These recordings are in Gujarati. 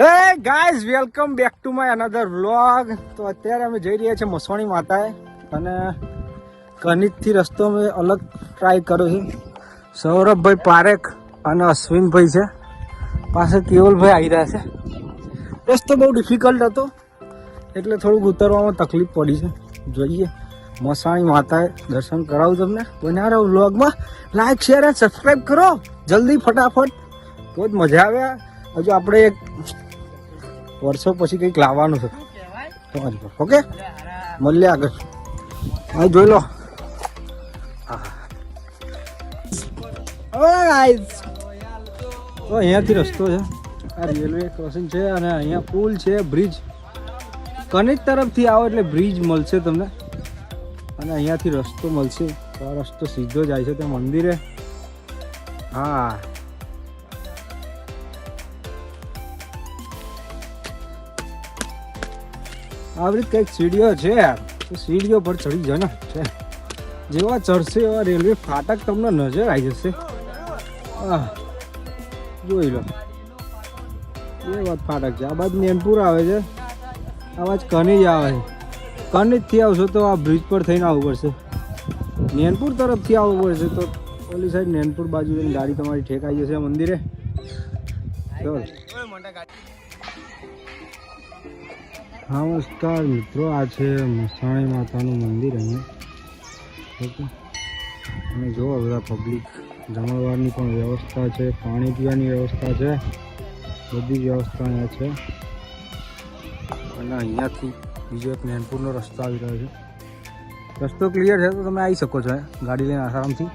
Hey guys welcome back to my another vlog. તો અત્યારે અમે જઈ રહ્યા છીએ મસવાણી માતાએ અને કનિજથી રસ્તો અમે અલગ ટ્રાય કર્યો છે. સૌરભભાઈ પારેખ અને અશ્વિનભાઈ છે, પાસે કેવલભાઈ આવી રહ્યા છે. રસ્તો બહુ ડિફિકલ્ટ હતો એટલે થોડુંક ઉતરવામાં તકલીફ પડી છે. જોઈએ મસવાણી માતાએ દર્શન કરાવું તમને. બન્યા રહો વ્લોગમાં, લાઈક શેર અને સબસ્ક્રાઈબ કરો જલ્દી ફટાફટ, તો જ મજા આવે. હજુ આપણે એક વર્ષો પછી કંઈક લાવવાનું છે તમારી પર. ઓકે, મળીએ આગળ. હા જોઈ લો. તો અહીંયાથી રસ્તો છે, આ રેલવે ક્રોસિંગ છે અને અહીંયા પુલ છે, બ્રિજ. કનેજ તરફથી આવો એટલે બ્રિજ મળશે તમને અને અહીંયાથી રસ્તો મળશે. તો આ રસ્તો સીધો જાય છે ત્યાં મંદિરે. હા, આવી રીતે કંઈક સીડીઓ છે યાર, તો સીડીઓ પર ચડી જાય ને છે. જેવા ચડશે એવા રેલવે ફાટક તમને નજર આવી જશે. હા જોઈ લો, એ વાત ફાટક છે. આ બાજુ નેનપુર આવે છે, આ બાજુ કનિજ આવે છે. કનિજથી આવશો તો આ બ્રિજ પર થઈને આવવું પડશે. નેનપુર તરફથી આવવું પડશે તો ઓલી સાઈડ નેનપુર બાજુ જઈને ગાડી તમારી ઠેકાઈ જશે મંદિરે. ચલો. નમસ્કાર મિત્રો, આ છે મસવાણી માતાનું મંદિર અહીંયા. ઓકે, અને જોવો બધા પબ્લિક, જમણવારની પણ વ્યવસ્થા છે, પાણી પીવાની વ્યવસ્થા છે, બધી વ્યવસ્થા અહીંયા છે. અને અહીંયાથી બીજો એક નેનપુરનો રસ્તો આવી રહ્યો છે. રસ્તો ક્લિયર છે તો તમે આવી શકો છો ગાડી લઈને આરામથી.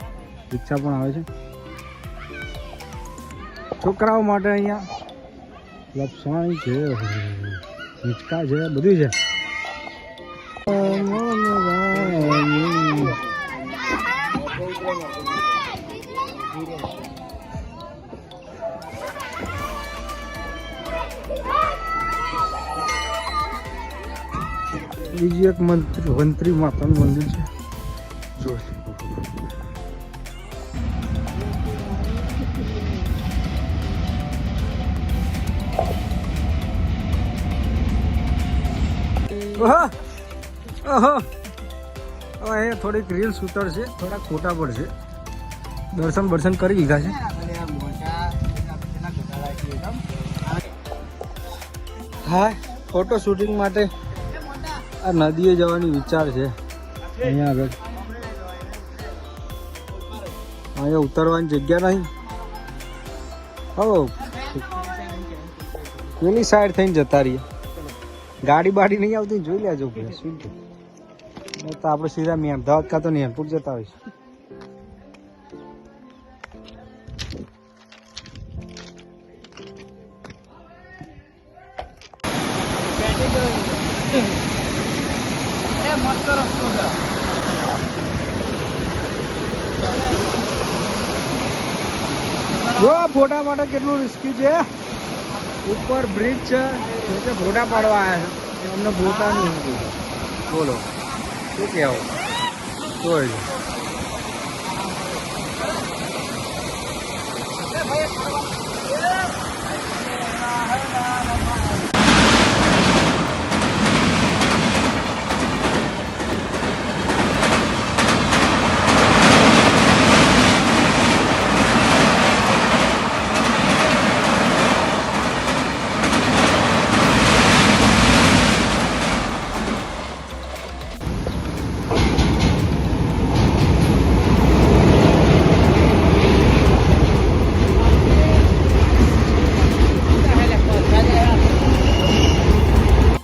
રિક્ષા પણ આવે છે છોકરાઓ માટે. અહીંયા લપસણી છે, હિંચકા છે, બધું છે. બીજી એક મંત્રી માતાનું મંદિર છે. જો હવે થોડીક રીલ્સ ઉતરશે, થોડાક ફોટા પડશે. દર્શન કરી લીધા છે. હા, ફોટો શૂટિંગ માટે આ નદીએ જવાની વિચાર છે. અહીંયા આગળ અહીંયા ઉતરવાની જગ્યા નહીં. હો, પેલી સાઈડ થઈને જતા રહીએ. ગાડી બાડી નહીં આવતી, જોઈ લેજો. શું તો આપણે સીધા અમદાવાદ કાં તો નેનપુર જતા હોઈશું. જો ફોટા માટે કેટલું રિસ્કી છે. ઉપર બ્રિજ છે, ફોટા પાડવા આવ્યા છે, અમને ફોટા નહીં હતું. બોલો શું કહેવું? જોઈ લો.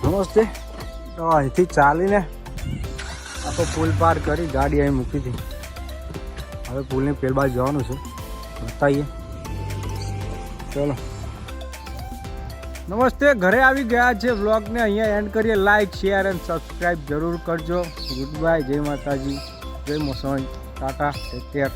નમસ્તે. તો અહીંથી ચાલીને આખો પુલ પાર કરી ગાડી અહીં મૂકી હતી. હવે પુલની પેલ બાજુ જવાનું છે, બતાવીએ. ચલો. નમસ્તે, ઘરે આવી ગયા છે. વ્લોગને અહીંયા એન્ડ કરીએ. લાઈક શેર અને સબસ્ક્રાઈબ જરૂર કરજો. ગુડ બાય, જય માતાજી, જય મસવાણી, ટાટા, ટેક કેર.